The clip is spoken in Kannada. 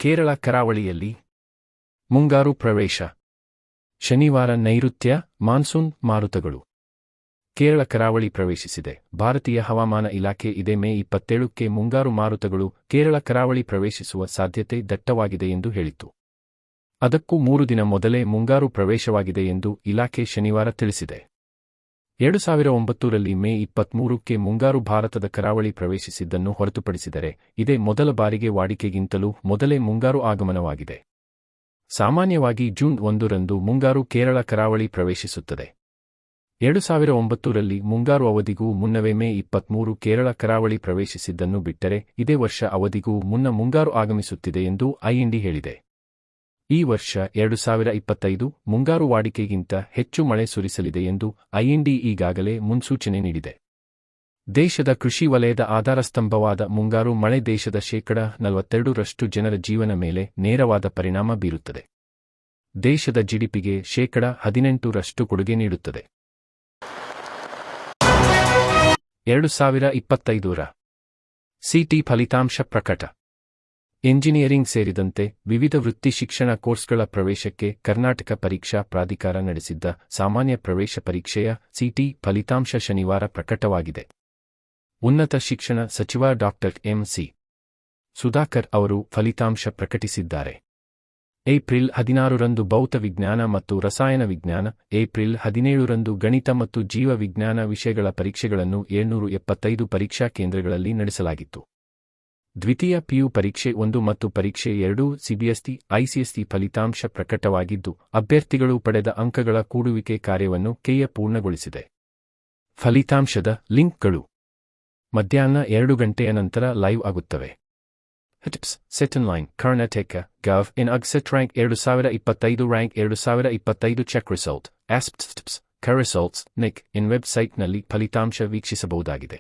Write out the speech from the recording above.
ಕೇರಳ ಕರಾವಳಿಯಲ್ಲಿ ಮುಂಗಾರು ಪ್ರವೇಶ. ಶನಿವಾರ ನೈಋತ್ಯ ಮಾನ್ಸೂನ್ ಮಾರುತಗಳು ಕೇರಳ ಕರಾವಳಿ ಪ್ರವೇಶಿಸಿದೆ. ಭಾರತೀಯ ಹವಾಮಾನ ಇಲಾಖೆ ಇದೇ ಮೇ 27ಕ್ಕೆ ಮುಂಗಾರು ಮಾರುತಗಳು ಕೇರಳ ಕರಾವಳಿ ಪ್ರವೇಶಿಸುವ ಸಾಧ್ಯತೆ ದಟ್ಟವಾಗಿದೆ ಎಂದು ಹೇಳಿತ್ತು. ಅದಕ್ಕೂ 3 ದಿನ ಮೊದಲೇ ಮುಂಗಾರು ಪ್ರವೇಶವಾಗಿದೆ ಎಂದು ಇಲಾಖೆ ಶನಿವಾರ ತಿಳಿಸಿದೆ. 2009ರಲ್ಲಿ ಮೇ 23ಕ್ಕೆ ಮುಂಗಾರು ಭಾರತದ ಕರಾವಳಿ ಪ್ರವೇಶಿಸಿದ್ದನ್ನು ಹೊರತುಪಡಿಸಿದರೆ ಇದೇ ಮೊದಲ ಬಾರಿಗೆ ವಾಡಿಕೆಗಿಂತಲೂ ಮೊದಲೇ ಮುಂಗಾರು ಆಗಮನವಾಗಿದೆ. ಸಾಮಾನ್ಯವಾಗಿ ಜೂನ್ 1ರಂದು ಮುಂಗಾರು ಕೇರಳ ಕರಾವಳಿ ಪ್ರವೇಶಿಸುತ್ತದೆ. 2009ರಲ್ಲಿ ಮುಂಗಾರು ಅವಧಿಗೂ ಮುನ್ನವೇ ಮೇ 23 ಕೇರಳ ಕರಾವಳಿ ಪ್ರವೇಶಿಸಿದ್ದನ್ನು ಬಿಟ್ಟರೆ ಇದೇ ವರ್ಷ ಅವಧಿಗೂ ಮುನ್ನ ಮುಂಗಾರು ಆಗಮಿಸುತ್ತಿದೆ ಎಂದು ಐಎನ್ಡಿ ಹೇಳಿದೆ. ಈ ವರ್ಷ 2025 ಮುಂಗಾರು ವಾಡಿಕೆಗಿಂತ ಹೆಚ್ಚು ಮಳೆ ಸುರಿಸಲಿದೆ ಎಂದು ಐಎನ್ಡಿ ಈಗಾಗಲೇ ಮುನ್ಸೂಚನೆ ನೀಡಿದೆ. ದೇಶದ ಕೃಷಿ ವಲಯದ ಆಧಾರಸ್ತಂಭವಾದ ಮುಂಗಾರು ಮಳೆ ದೇಶದ 42% ಜನರ ಜೀವನ ಮೇಲೆ ನೇರವಾದ ಪರಿಣಾಮ ಬೀರುತ್ತದೆ. ದೇಶದ ಜಿಡಿಪಿಗೆ 18% ಕೊಡುಗೆ ನೀಡುತ್ತದೆ. 2025ರ ಸಿಟಿ ಫಲಿತಾಂಶ ಪ್ರಕಟ. ಎಂಜಿನಿಯರಿಂಗ್ ಸೇರಿದಂತೆ ವಿವಿಧ ವೃತ್ತಿ ಶಿಕ್ಷಣ ಕೋರ್ಸ್ಗಳ ಪ್ರವೇಶಕ್ಕೆ ಕರ್ನಾಟಕ ಪರೀಕ್ಷಾ ಪ್ರಾಧಿಕಾರ ನಡೆಸಿದ್ದ ಸಾಮಾನ್ಯ ಪ್ರವೇಶ ಪರೀಕ್ಷೆಯ ಸಿಟಿ ಫಲಿತಾಂಶ ಶನಿವಾರ ಪ್ರಕಟವಾಗಿದೆ. ಉನ್ನತ ಶಿಕ್ಷಣ ಸಚಿವ ಡಾ. ಎಂ.ಸಿ. ಸುಧಾಕರ್ ಅವರು ಫಲಿತಾಂಶ ಪ್ರಕಟಿಸಿದ್ದಾರೆ. ಏಪ್ರಿಲ್ 16ರಂದು ಭೌತ ವಿಜ್ಞಾನ ಮತ್ತು ರಸಾಯನ ವಿಜ್ಞಾನ, ಏಪ್ರಿಲ್ 17ರಂದು ಗಣಿತ ಮತ್ತು ಜೀವ ವಿಜ್ಞಾನ ವಿಷಯಗಳ ಪರೀಕ್ಷೆಗಳನ್ನು 775 ಪರೀಕ್ಷಾ ಕೇಂದ್ರಗಳಲ್ಲಿ ನಡೆಸಲಾಗಿತ್ತು. ದ್ವಿತೀಯ ಪಿಯು ಪರೀಕ್ಷೆ 1 ಮತ್ತು ಪರೀಕ್ಷೆ 2 ಸಿಬಿಎಸ್ಇ, ಐಸಿಎಸ್ಇ ಫಲಿತಾಂಶ ಪ್ರಕಟವಾಗಿದ್ದು, ಅಭ್ಯರ್ಥಿಗಳು ಪಡೆದ ಅಂಕಗಳ ಕೂಡುವಿಕೆ ಕಾರ್ಯವನ್ನು ಕೆಎ ಪೂರ್ಣಗೊಳಿಸಿದೆ. ಫಲಿತಾಂಶದ ಲಿಂಕ್ಗಳು ಮಧ್ಯಾಹ್ನ 2 ಗಂಟೆಯ ನಂತರ ಲೈವ್ ಆಗುತ್ತವೆ. ಟಿಪ್ಸ್ ಸೆಟನ್ಲೈನ್ ಕರ್ನಾಟಕ ಗವ್ ಇನ್ ಅಗ್ಸೆಟ್ ರ್ಯಾಂಕ್ 2025 ರ್ಯಾಂಕ್ 2025 ಚೆಕ್ ರಿಸಲ್ಟ್ ಆಸ್ಪ್ಸ್ ಟಿಪ್ಸ್ ಕ ರಿಸಲ್ಟ್ಸ್ ನಿಕ್ ಇನ್ ವೆಬ್ಸೈಟ್ನಲ್ಲಿ ಫಲಿತಾಂಶ ವೀಕ್ಷಿಸಬಹುದಾಗಿದೆ.